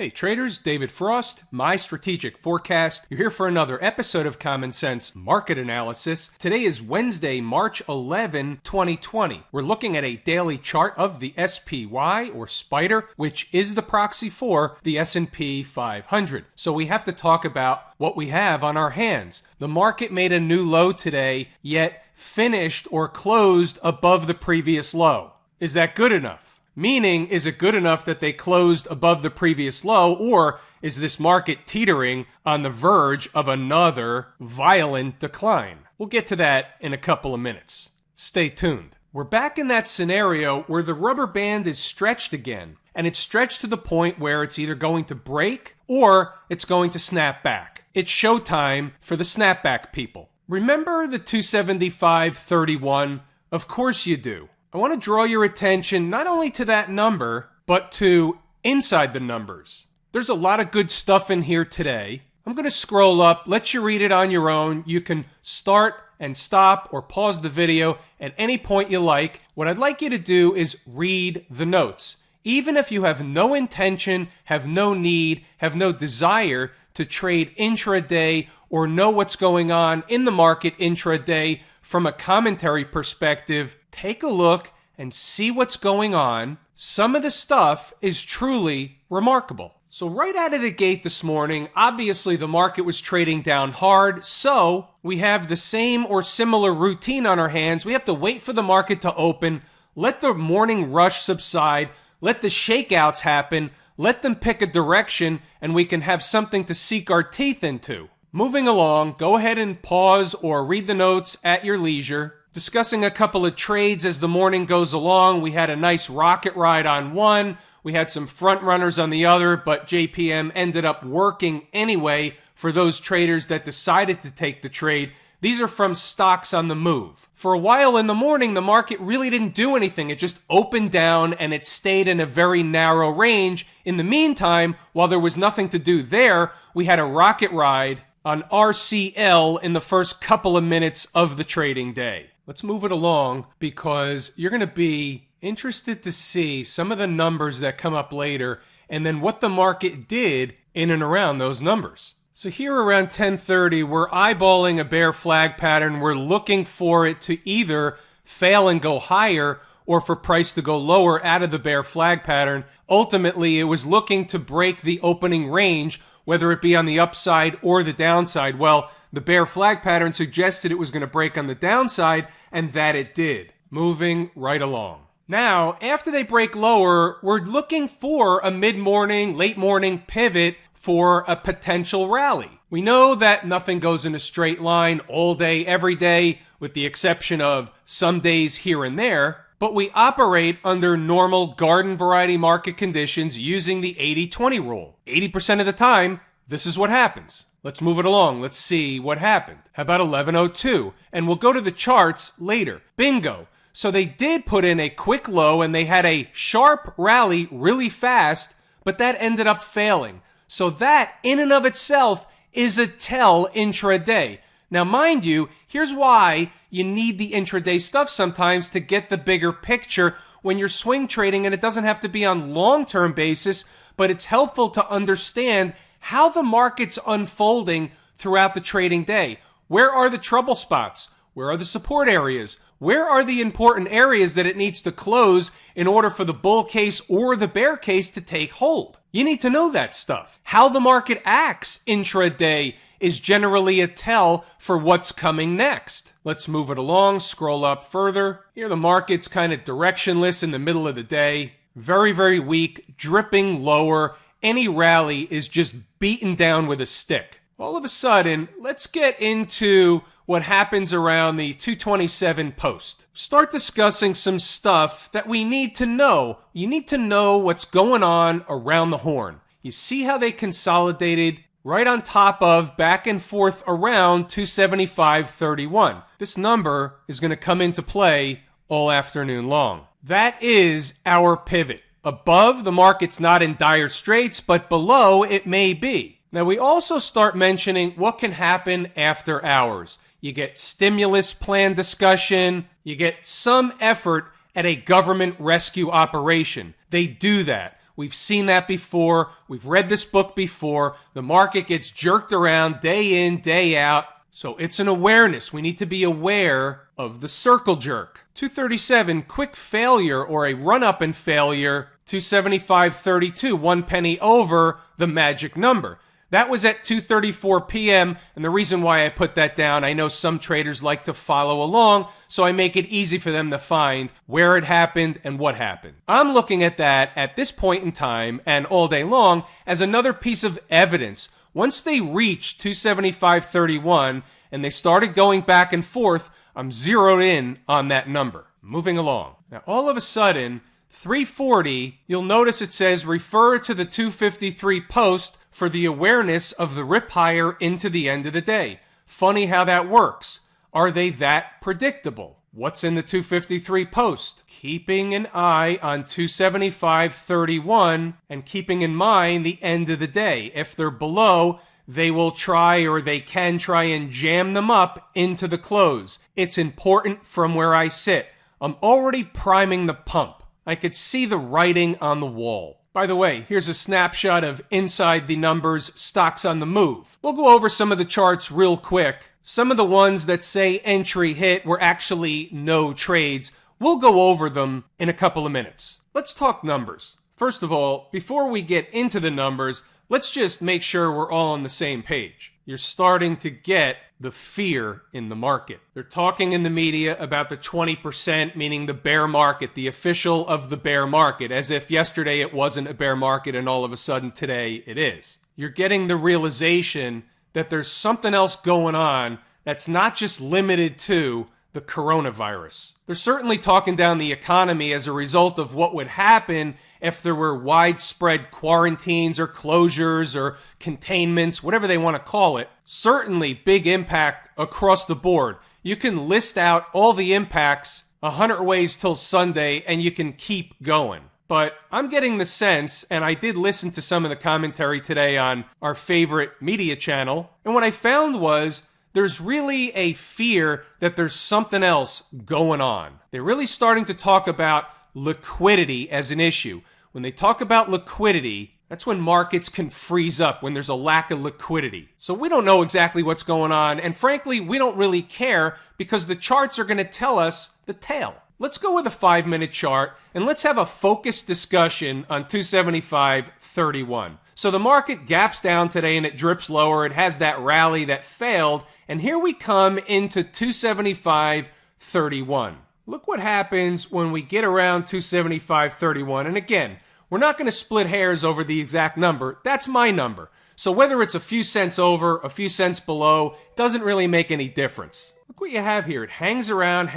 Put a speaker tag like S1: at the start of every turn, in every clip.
S1: Hey traders, David Frost, my strategic forecast. You're here for another episode of Common Sense Market Analysis. Today is Wednesday, March 11, 2020. We're looking at a daily chart of the SPY or Spider, which is the proxy for the S&P 500. So we have to talk about what we have on our hands. The market made a new low today, yet finished or closed above the previous low. Is that good enough? Meaning, is it good enough that they closed above the previous low, or is this market teetering on the verge of another violent decline? We'll get to that in a couple of minutes. Stay tuned. We're back in that scenario where the rubber band is stretched again, and it's stretched to the point where it's either going to break or it's going to snap back. It's showtime for the snapback people. Remember the 275.31? Of course you do. I want to draw your attention not only to that number, but to inside the numbers. There's a lot of good stuff in here today. I'm going to scroll up, let you read it on your own. You can start and stop or pause the video at any point you like. What I'd like you to do is read the notes. Even if you have no intention, have no need, have no desire to trade intraday or know what's going on in the market intraday from a commentary perspective, take a look and see what's going on. Some of the stuff is truly remarkable. So right out of the gate this morning, obviously the market was trading down hard, so we have the same or similar routine on our hands. We have to wait for the market to open, let the morning rush subside, let the shakeouts happen, let them pick a direction, and we can have something to sink our teeth into. Moving along, go ahead and pause or read the notes at your leisure. Discussing a couple of trades as the morning goes along. We had a nice rocket ride on one. We had some front runners on the other, but JPM ended up working anyway for those traders that decided to take the trade. These are from stocks on the move. For a while in the morning, the market really didn't do anything. It just opened down and it stayed in a very narrow range. In the meantime, while there was nothing to do there, we had a rocket ride on RCL in the first couple of minutes of the trading day. Let's move it along because you're going to be interested to see some of the numbers that come up later and then what the market did in and around those numbers. So here around 10:30, we're eyeballing a bear flag pattern. We're looking for it to either fail and go higher or for price to go lower out of the bear flag pattern. Ultimately, it was looking to break the opening range, whether it be on the upside or the downside. Well, the bear flag pattern suggested it was going to break on the downside, and that it did. Moving right along. Now, after they break lower, we're looking for a mid-morning, late-morning pivot for a potential rally. We know that nothing goes in a straight line all day, every day, with the exception of some days here and there. But we operate under normal garden variety market conditions using the 80-20 rule. 80% of the time, this is what happens. Let's move it along. Let's see what happened. How about 11:02? And we'll go to the charts later. Bingo. So they did put in a quick low and they had a sharp rally really fast, but that ended up failing. So that in and of itself is a tell intraday. Now, mind you, here's why you need the intraday stuff sometimes to get the bigger picture when you're swing trading, and it doesn't have to be on long-term basis, but it's helpful to understand how the market's unfolding throughout the trading day. Where are the trouble spots? Where are the support areas? Where are the important areas that it needs to close in order for the bull case or the bear case to take hold? You need to know that stuff. How the market acts intraday is generally a tell for what's coming next. Let's move it along, scroll up further. Here the market's kind of directionless in the middle of the day. Very, very weak, dripping lower. Any rally is just beaten down with a stick. All of a sudden, let's get into what happens around the 227 post. Start discussing some stuff that we need to know. You need to know what's going on around the horn. You see how they consolidated right on top of, back and forth around 275.31. This number is going to come into play all afternoon long. That is our pivot. Above, the market's not in dire straits, but below, it may be. Now, we also start mentioning what can happen after hours. You get stimulus plan discussion. You get some effort at a government rescue operation. They do that. We've seen that before. We've read this book before. The market gets jerked around day in, day out. So it's an awareness. We need to be aware of the circle jerk. 237, quick failure or a run-up and failure. 275.32, 1 penny over the magic number. That was at 2:34 p.m. And the reason why I put that down, I know some traders like to follow along, so I make it easy for them to find where it happened and what happened. I'm looking at that at this point in time and all day long as another piece of evidence. Once they reached 275.31 and they started going back and forth, I'm zeroed in on that number. Moving along. Now, all of a sudden, 340, you'll notice it says refer to the 253 post for the awareness of the rip higher into the end of the day. Funny how that works. Are they that predictable? What's in the 253 post? Keeping an eye on 275.31 and keeping in mind the end of the day. If they're below, they will try or they can try and jam them up into the close. It's important from where I sit. I'm already priming the pump. I could see the writing on the wall. By the way, here's a snapshot of inside the numbers, stocks on the move. We'll go over some of the charts real quick. Some of the ones that say entry hit were actually no trades. We'll go over them in a couple of minutes. Let's talk numbers. First of all, before we get into the numbers, let's just make sure we're all on the same page. You're starting to get the fear in the market. They're talking in the media about the 20%, meaning the bear market, the official of the bear market, as if yesterday it wasn't a bear market and all of a sudden today it is. You're getting the realization that there's something else going on that's not just limited to the coronavirus. They're certainly talking down the economy as a result of what would happen if there were widespread quarantines or closures or containments, whatever they want to call it. Certainly big impact across the board. You can list out all the impacts 100 ways till Sunday and you can keep going. But I'm getting the sense, and I did listen to some of the commentary today on our favorite media channel, and what I found was there's really a fear that there's something else going on. They're really starting to talk about liquidity as an issue. When they talk about liquidity, that's when markets can freeze up, when there's a lack of liquidity. So we don't know exactly what's going on, and frankly, we don't really care because the charts are going to tell us the tale. Let's go with a 5-minute chart, and let's have a focused discussion on 275.31. So the market gaps down today and it drips lower. It has that rally that failed, and here we come into 275.31. Look what happens when we get around 275.31. And again, we're not going to split hairs over the exact number. That's my number. So whether it's a few cents over, a few cents below, doesn't really make any difference. Look what you have here. It hangs around,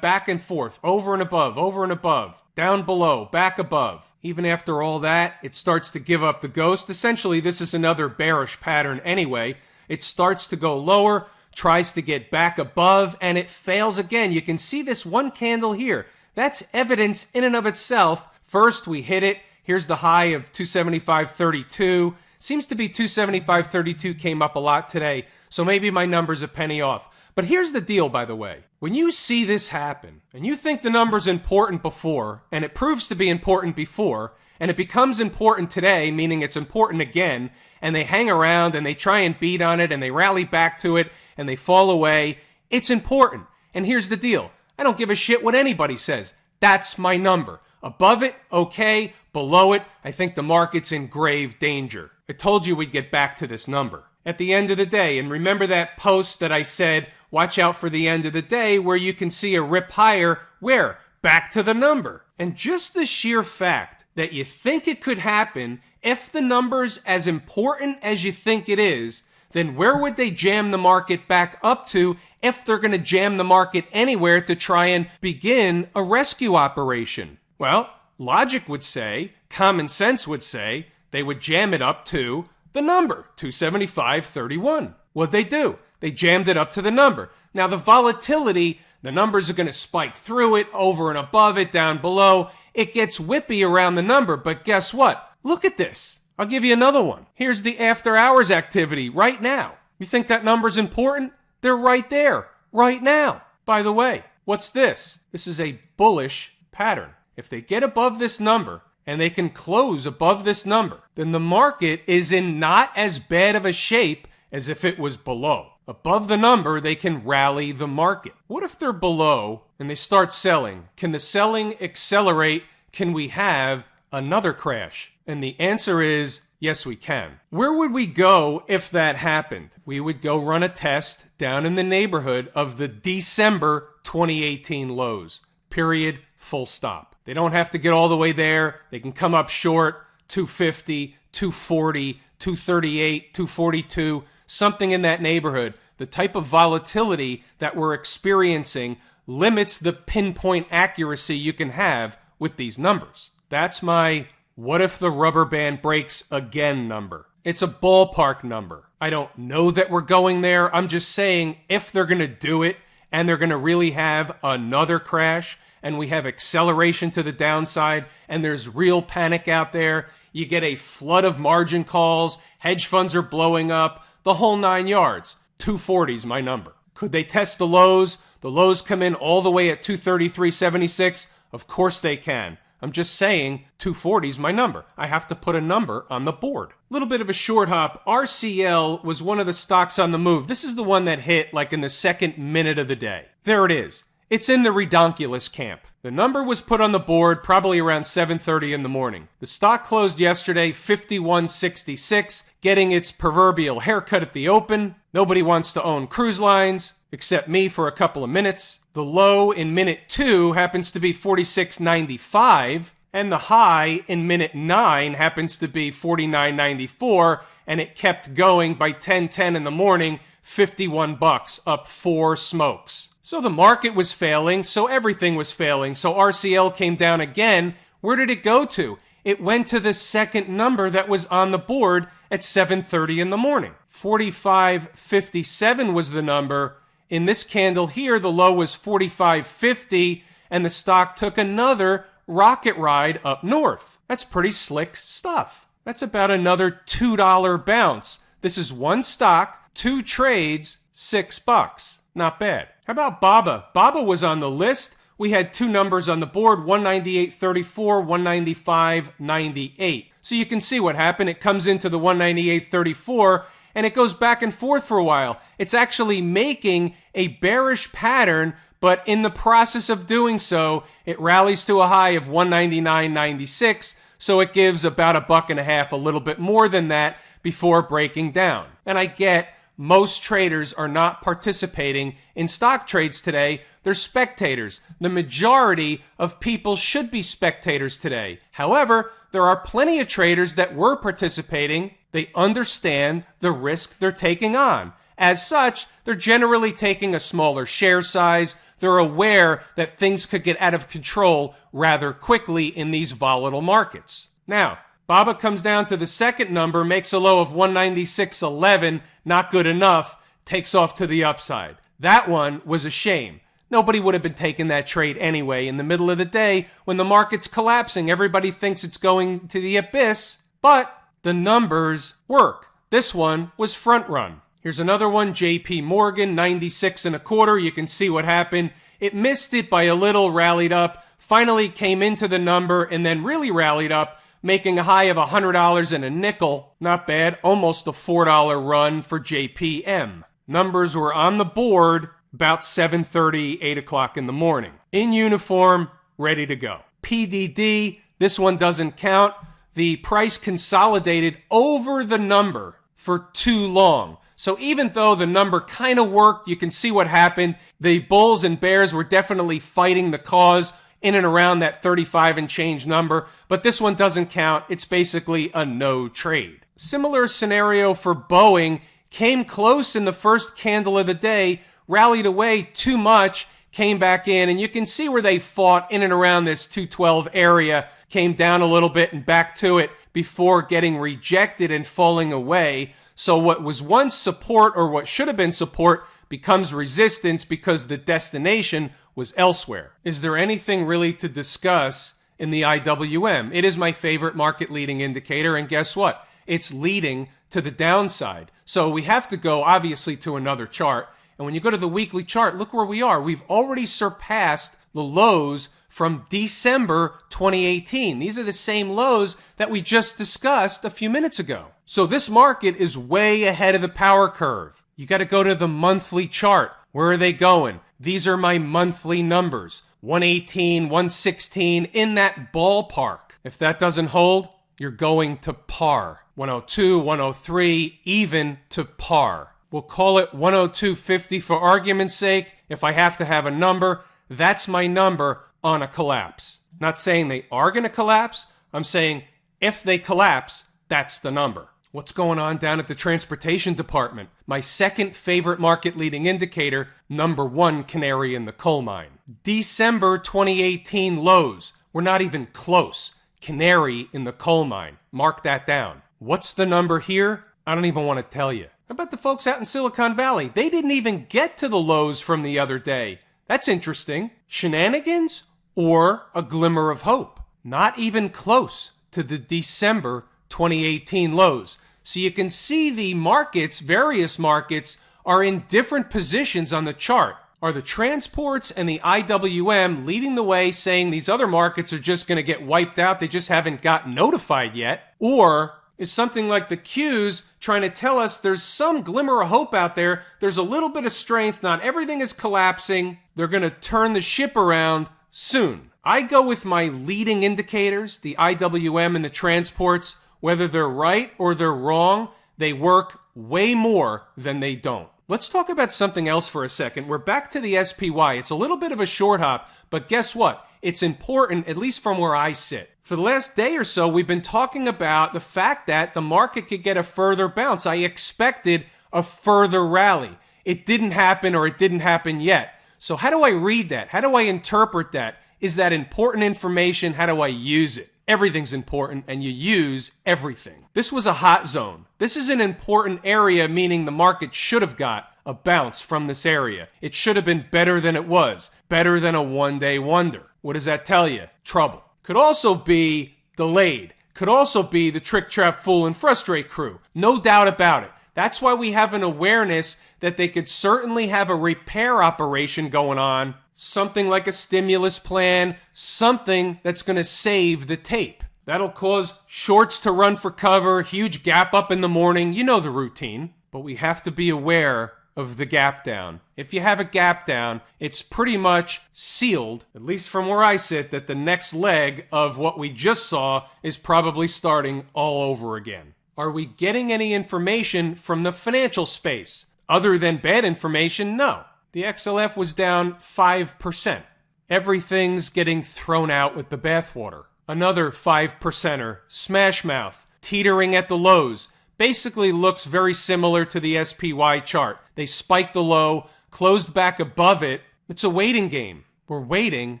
S1: back and forth, over and above, down below, back above. Even after all that, it starts to give up the ghost. Essentially, this is another bearish pattern anyway. It starts to go lower, tries to get back above, and it fails again. You can see this one candle here. That's evidence in and of itself. First, we hit it. Here's the high of 275.32. Seems to be 275.32 came up a lot today, so maybe my number's a penny off. But here's the deal, by the way. When you see this happen, and you think the number's important before, and it proves to be important before, and it becomes important today, meaning it's important again, and they hang around and they try and beat on it and they rally back to it and they fall away, it's important. And here's the deal. I don't give a shit what anybody says. That's my number. Above it, okay. Below it, I think the market's in grave danger. I told you we'd get back to this number. At the end of the day, and remember that post that I said, watch out for the end of the day, where you can see a rip higher, where? Back to the number. And just the sheer fact that you think it could happen, if the number's as important as you think it is, then where would they jam the market back up to if they're going to jam the market anywhere to try and begin a rescue operation? Well, logic would say, common sense would say, they would jam it up to the number, 275.31. What'd they do? They jammed it up to the number. Now the volatility, the numbers are going to spike through it, over and above it, down below. It gets whippy around the number, but guess what? Look at this. I'll give you another one. Here's the after hours activity right now. You think that number's important? They're right there, right now. By the way, what's this? This is a bullish pattern. If they get above this number and they can close above this number, then the market is in not as bad of a shape as if it was below. Above the number, they can rally the market. What if they're below and they start selling? Can the selling accelerate? Can we have another crash? And the answer is yes, we can. Where would we go if that happened? We would go run a test down in the neighborhood of the December 2018 lows. Period. Full stop. They don't have to get all the way there. They can come up short, 250, 240, 238, 242, something in that neighborhood. The type of volatility that we're experiencing limits the pinpoint accuracy you can have with these numbers. That's my what if the rubber band breaks again number. It's a ballpark number. I don't know that we're going there. I'm just saying if they're going to do it and they're going to really have another crash and we have acceleration to the downside and there's real panic out there, you get a flood of margin calls, hedge funds are blowing up, the whole 9 yards. 240 is my number. Could they test the lows? The lows come in all the way at 233.76. Of course they can. I'm just saying 240 is my number. I have to put a number on the board. A little bit of a short hop. RCL was one of the stocks on the move. This is the one that hit like in the second minute of the day. There it is. It's in the redonkulous camp. The number was put on the board probably around 7:30 in the morning. The stock closed yesterday 51.66, getting its proverbial haircut at the open. Nobody wants to own cruise lines, except me for a couple of minutes. The low in minute 2 happens to be 46.95, and the high in minute 9 happens to be 49.94, and it kept going by 10:10 in the morning, $51, up 4 smokes. So the market was failing, so everything was failing. So RCL came down again. Where did it go to? It went to the second number that was on the board at 7:30 in the morning. 45.57 was the number. In this candle here, the low was 45.50, and the stock took another rocket ride up north. That's pretty slick stuff. That's about another $2 bounce. This is one stock, 2 trades, $6. Not bad. How about BABA? BABA was on the list. We had 2 numbers on the board, 198.34, 195.98. So you can see what happened. It comes into the 198.34 and it goes back and forth for a while. It's actually making a bearish pattern, but in the process of doing so, it rallies to a high of 199.96. So it gives about $1.50, a little bit more than that before breaking down. And I get most traders are not participating in stock trades today. They're spectators. The majority of people should be spectators today. However, there are plenty of traders that were participating. They understand the risk they're taking on. As such, they're generally taking a smaller share size. They're aware that things could get out of control rather quickly in these volatile markets. Now, BABA comes down to the second number, makes a low of 196.11, not good enough, takes off to the upside. That one was a shame. Nobody would have been taking that trade anyway. In the middle of the day, when the market's collapsing, everybody thinks it's going to the abyss, but the numbers work. This one was front run. Here's another one, JP Morgan, 96.25. You can see what happened. It missed it by a little, rallied up, finally came into the number, and then really rallied up, making a high of $100 and a nickel. Not bad. Almost a $4 run for JPM. Numbers were on the board about 7:30, 8 o'clock in the morning. In uniform, ready to go. PDD, this one doesn't count. The price consolidated over the number for too long. So even though the number kind of worked, you can see what happened. The bulls and bears were definitely fighting the cause in and around that 35 and change number, but this one doesn't count. It's basically a no trade. Similar scenario for Boeing. Came close in the first candle of the day, rallied away too much, came back in, and you can see where they fought in and around this 212 area, came down a little bit and back to it before getting rejected and falling away. So what was once support, or what should have been support, becomes resistance because the destination was elsewhere. Is there anything really to discuss in the IWM? It is my favorite market leading indicator, and guess what? It's leading to the downside. So we have to go, obviously, to another chart. And when you go to the weekly chart, look where we are. We've already surpassed the lows from December 2018. These are the same lows that we just discussed a few minutes ago. So this market is way ahead of the power curve. You got to go to the monthly chart. Where are they going? These are my monthly numbers. 118, 116, in that ballpark. If that doesn't hold, you're going to par. 102, 103, even to par. We'll call it 102.50 for argument's sake. If I have to have a number, that's my number on a collapse. Not saying they are going to collapse. I'm saying if they collapse, that's the number. What's going on down at the transportation department? My second favorite market leading indicator, number one canary in the coal mine. December 2018 lows. We're not even close. Canary in the coal mine. Mark that down. What's the number here? I don't even want to tell you. How about the folks out in Silicon Valley? They didn't even get to the lows from the other day. That's interesting. Shenanigans or a glimmer of hope? Not even close to the December 2018 lows. So you can see the markets, various markets, are in different positions on the chart. Are the transports and the IWM leading the way, saying these other markets are just going to get wiped out, they just haven't got notified yet? Or is something like the Qs trying to tell us there's some glimmer of hope out there, there's a little bit of strength, not everything is collapsing, they're going to turn the ship around soon? I go with my leading indicators, the IWM and the transports. Whether they're right or they're wrong, they work way more than they don't. Let's talk about something else for a second. We're back to the SPY. It's a little bit of a short hop, but guess what? It's important, at least from where I sit. For the last day or so, we've been talking about the fact that the market could get a further bounce. I expected a further rally. It didn't happen, or it didn't happen yet. So how do I read that? How do I interpret that? Is that important information? How do I use it? Everything's important, and you use everything. This was a hot zone. This is an important area, meaning the market should have got a bounce from this area. It should have been better than it was. Better than a one-day wonder. What does that tell you? Trouble. Could also be delayed. Could also be the trick, trap, fool, and frustrate crew. No doubt about it. That's why we have an awareness that they could certainly have a repair operation going on. Something like a stimulus plan, something that's going to save the tape. That'll cause shorts to run for cover, huge gap up in the morning. You know the routine. But we have to be aware of the gap down. If you have a gap down, it's pretty much sealed, at least from where I sit, that the next leg of what we just saw is probably starting all over again. Are we getting any information from the financial space? Other than bad information, no. The XLF was down 5%. Everything's getting thrown out with the bathwater. Another 5%er, smash mouth, teetering at the lows, basically looks very similar to the SPY chart. They spiked the low, closed back above it. It's a waiting game. We're waiting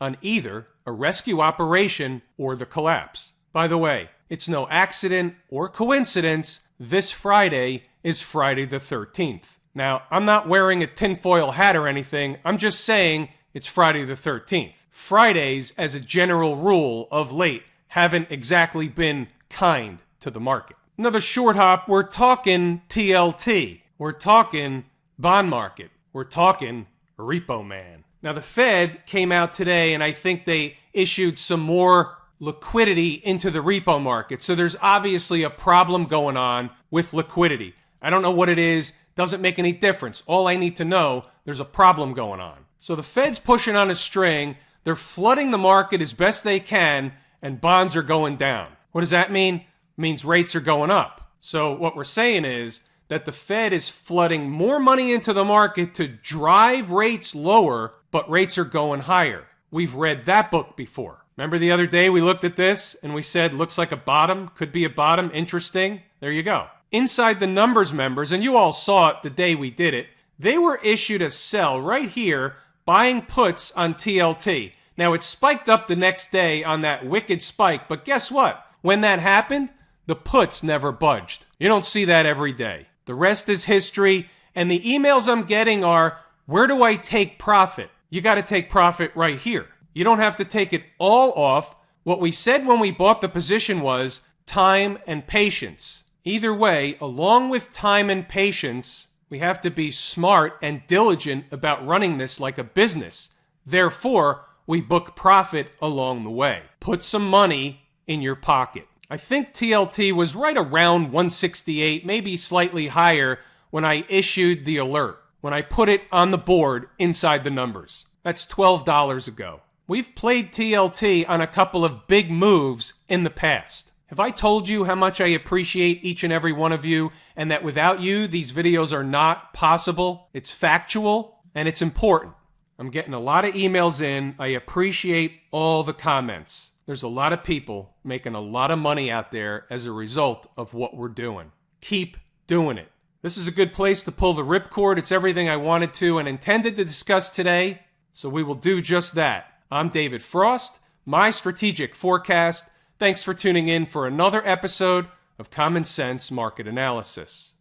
S1: on either a rescue operation or the collapse. By the way, it's no accident or coincidence. This Friday is Friday the 13th. Now, I'm not wearing a tinfoil hat or anything. I'm just saying it's Friday the 13th. Fridays, as a general rule of late, haven't exactly been kind to the market. Another short hop, we're talking TLT. We're talking bond market. We're talking repo man. Now, the Fed came out today, and I think they issued some more liquidity into the repo market. So there's obviously a problem going on with liquidity. I don't know what it is. Doesn't make any difference. All I need to know, there's a problem going on. So the Fed's pushing on a string. They're flooding the market as best they can, and bonds are going down. What does that mean? It means rates are going up. So what we're saying is that the Fed is flooding more money into the market to drive rates lower, but rates are going higher. We've read that book before. Remember the other day we looked at this and we said, looks like a bottom, could be a bottom, interesting. There you go. Inside the numbers members, and you all saw it the day we did it, they were issued a sell right here, buying puts on TLT. Now, it spiked up the next day on that wicked spike, but guess what? When that happened, the puts never budged. You don't see that every day. The rest is history, and the emails I'm getting are, where do I take profit? You got to take profit right here. You don't have to take it all off. What we said when we bought the position was time and patience. Either way, along with time and patience, we have to be smart and diligent about running this like a business. Therefore, we book profit along the way. Put some money in your pocket. I think TLT was right around 168, maybe slightly higher when I issued the alert, when I put it on the board inside the numbers. That's $12 ago. We've played TLT on a couple of big moves in the past. Have I told you how much I appreciate each and every one of you, and that without you, these videos are not possible? It's factual, and it's important. I'm getting a lot of emails in. I appreciate all the comments. There's a lot of people making a lot of money out there as a result of what we're doing. Keep doing it. This is a good place to pull the ripcord. It's everything I wanted to and intended to discuss today, so we will do just that. I'm David Frost, my strategic forecast. Thanks for tuning in for another episode of Common Sense Market Analysis.